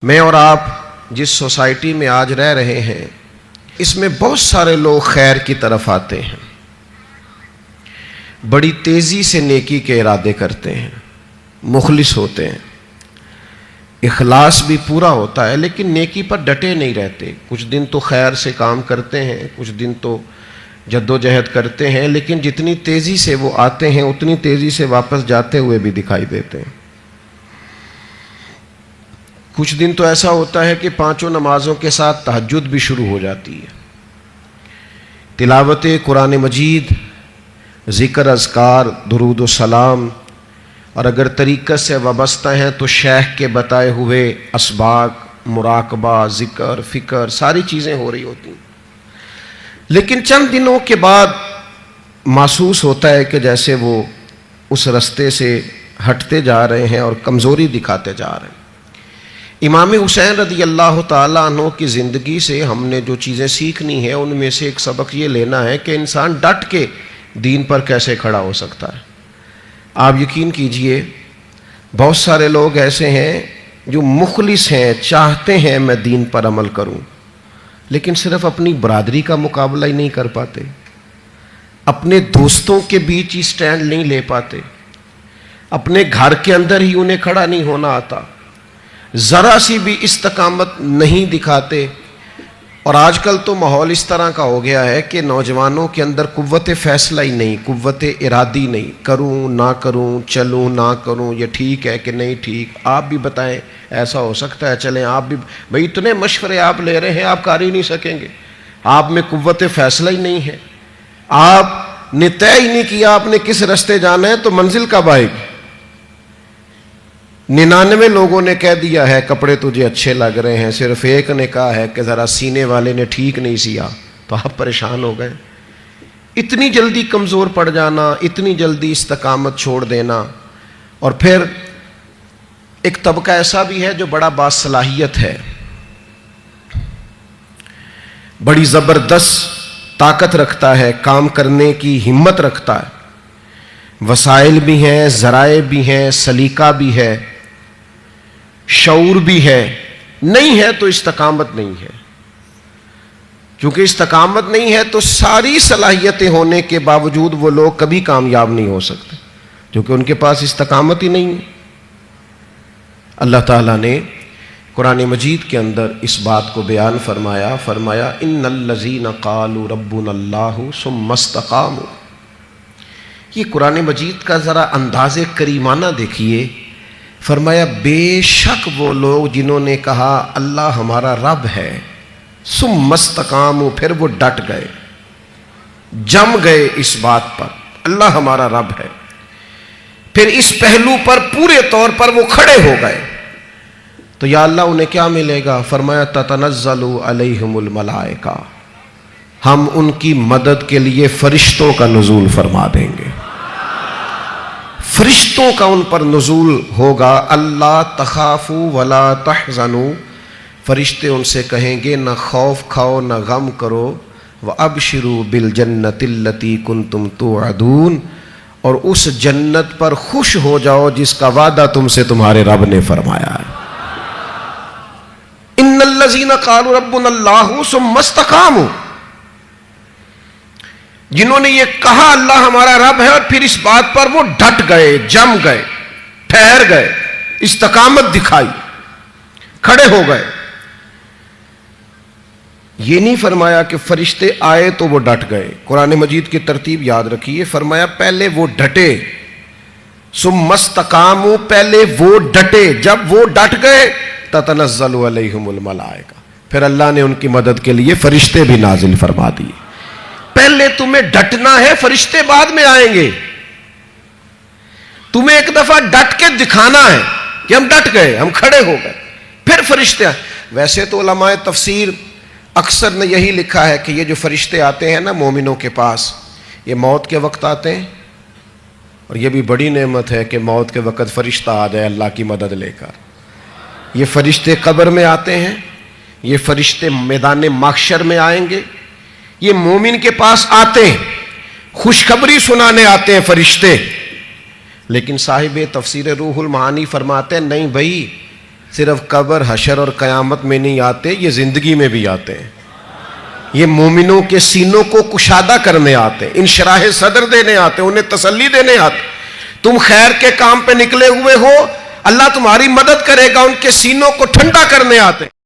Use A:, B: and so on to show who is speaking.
A: میں اور آپ جس سوسائٹی میں آج رہ رہے ہیں اس میں بہت سارے لوگ خیر کی طرف آتے ہیں، بڑی تیزی سے نیکی کے ارادے کرتے ہیں، مخلص ہوتے ہیں، اخلاص بھی پورا ہوتا ہے، لیکن نیکی پر ڈٹے نہیں رہتے۔ کچھ دن تو خیر سے کام کرتے ہیں، کچھ دن تو جد و جہد کرتے ہیں، لیکن جتنی تیزی سے وہ آتے ہیں اتنی تیزی سے واپس جاتے ہوئے بھی دکھائی دیتے ہیں۔ کچھ دن تو ایسا ہوتا ہے کہ 5 نمازوں کے ساتھ تہجد بھی شروع ہو جاتی ہے، تلاوت قرآن مجید، ذکر، اذکار، درود و سلام، اور اگر طریقت سے وابستہ ہیں تو شیخ کے بتائے ہوئے اسباق، مراقبہ، ذکر، فکر، ساری چیزیں ہو رہی ہوتی ہیں۔ لیکن چند دنوں کے بعد محسوس ہوتا ہے کہ جیسے وہ اس رستے سے ہٹتے جا رہے ہیں اور کمزوری دکھاتے جا رہے ہیں۔ امام حسین رضی اللہ تعالیٰ عنہ کی زندگی سے ہم نے جو چیزیں سیکھنی ہیں ان میں سے ایک سبق یہ لینا ہے کہ انسان ڈٹ کے دین پر کیسے کھڑا ہو سکتا ہے۔ آپ یقین کیجئے بہت سارے لوگ ایسے ہیں جو مخلص ہیں، چاہتے ہیں میں دین پر عمل کروں، لیکن صرف اپنی برادری کا مقابلہ ہی نہیں کر پاتے، اپنے دوستوں کے بیچ ہی سٹینڈ نہیں لے پاتے، اپنے گھر کے اندر ہی انہیں کھڑا نہیں ہونا آتا، ذرا سی بھی استقامت نہیں دکھاتے۔ اور آج کل تو ماحول اس طرح کا ہو گیا ہے کہ نوجوانوں کے اندر قوت فیصلہ ہی نہیں، قوت ارادی نہیں، کروں نہ کروں، چلوں نہ کروں، یہ ٹھیک ہے کہ نہیں ٹھیک، آپ بھی بتائیں ایسا ہو سکتا ہے، چلیں آپ بھی، بھئی اتنے مشورے آپ لے رہے ہیں آپ کر ہی نہیں سکیں گے، آپ میں قوت فیصلہ ہی نہیں ہے، آپ نے طے ہی نہیں کیا آپ نے کس رستے جانا ہے تو منزل کب آئے گی۔ 99 لوگوں نے کہہ دیا ہے کپڑے تجھے اچھے لگ رہے ہیں، صرف ایک نے کہا ہے کہ ذرا سینے والے نے ٹھیک نہیں سیا، تو آپ پریشان ہو گئے۔ اتنی جلدی کمزور پڑ جانا، اتنی جلدی استقامت چھوڑ دینا۔ اور پھر ایک طبقہ ایسا بھی ہے جو بڑا باصلاحیت ہے، بڑی زبردست طاقت رکھتا ہے، کام کرنے کی ہمت رکھتا ہے، وسائل بھی ہیں، ذرائع بھی ہیں، سلیقہ بھی ہے، شعور بھی ہے، نہیں ہے تو استقامت نہیں ہے۔ کیونکہ استقامت نہیں ہے تو ساری صلاحیتیں ہونے کے باوجود وہ لوگ کبھی کامیاب نہیں ہو سکتے، کیونکہ ان کے پاس استقامت ہی نہیں ہے۔ اللہ تعالیٰ نے قرآن مجید کے اندر اس بات کو بیان فرمایا ان الذین قالوا ربنا اللہ ثم استقاموا۔ یہ قرآن مجید کا ذرا انداز کریمانہ دیکھیے، فرمایا بے شک وہ لوگ جنہوں نے کہا اللہ ہمارا رب ہے، ثم استقاموا، پھر وہ ڈٹ گئے، جم گئے اس بات پر اللہ ہمارا رب ہے، پھر اس پہلو پر پورے طور پر وہ کھڑے ہو گئے، تو یا اللہ انہیں کیا ملے گا؟ فرمایا تتنزل علیہم الملائکہ، ہم ان کی مدد کے لیے فرشتوں کا نزول فرما دیں گے، فرشتوں کا ان پر نزول ہوگا۔ اللہ تخافوا ولا تحزنوا، فرشتے ان سے کہیں گے نہ خوف کھاؤ نہ غم کرو، وابشروا بالجنۃ التی کنتم توعدون، اور اس جنت پر خوش ہو جاؤ جس کا وعدہ تم سے تمہارے رب نے فرمایا ہے۔ ان الذین قالوا ربنا اللہ ثم استقاموا، جنہوں نے یہ کہا اللہ ہمارا رب ہے اور پھر اس بات پر وہ ڈٹ گئے، جم گئے، ٹھہر گئے، استقامت دکھائی، کھڑے ہو گئے۔ یہ نہیں فرمایا کہ فرشتے آئے تو وہ ڈٹ گئے، قرآن مجید کی ترتیب یاد رکھیے، فرمایا پہلے وہ ڈٹے، ثم استقاموا، پہلے وہ ڈٹے، جب وہ ڈٹ گئے تتنزل علیہم الملائکہ، پھر اللہ نے ان کی مدد کے لیے فرشتے بھی نازل فرما دیے۔ پہلے تمہیں ڈٹنا ہے، فرشتے بعد میں آئیں گے، تمہیں ایک دفعہ ڈٹ کے دکھانا ہے کہ ہم ڈٹ گئے، ہم کھڑے ہو گئے، پھر فرشتے آئیں۔ ویسے تو علماء تفسیر اکثر نے یہی لکھا ہے کہ یہ جو فرشتے آتے ہیں نا مومنوں کے پاس، یہ موت کے وقت آتے ہیں، اور یہ بھی بڑی نعمت ہے کہ موت کے وقت فرشتہ آ جائے اللہ کی مدد لے کر۔ یہ فرشتے قبر میں آتے ہیں، یہ فرشتے میدان محشر میں آئیں گے، یہ مومن کے پاس آتے ہیں، خوشخبری سنانے آتے ہیں فرشتے۔ لیکن صاحب تفسیر روح المعانی فرماتے ہیں نہیں بھائی، صرف قبر حشر اور قیامت میں نہیں آتے، یہ زندگی میں بھی آتے ہیں. یہ مومنوں کے سینوں کو کشادہ کرنے آتے ہیں، انشراح صدر دینے آتے ہیں، انہیں تسلی دینے آتے. تم خیر کے کام پہ نکلے ہوئے ہو، اللہ تمہاری مدد کرے گا، ان کے سینوں کو ٹھنڈا کرنے آتے ہیں.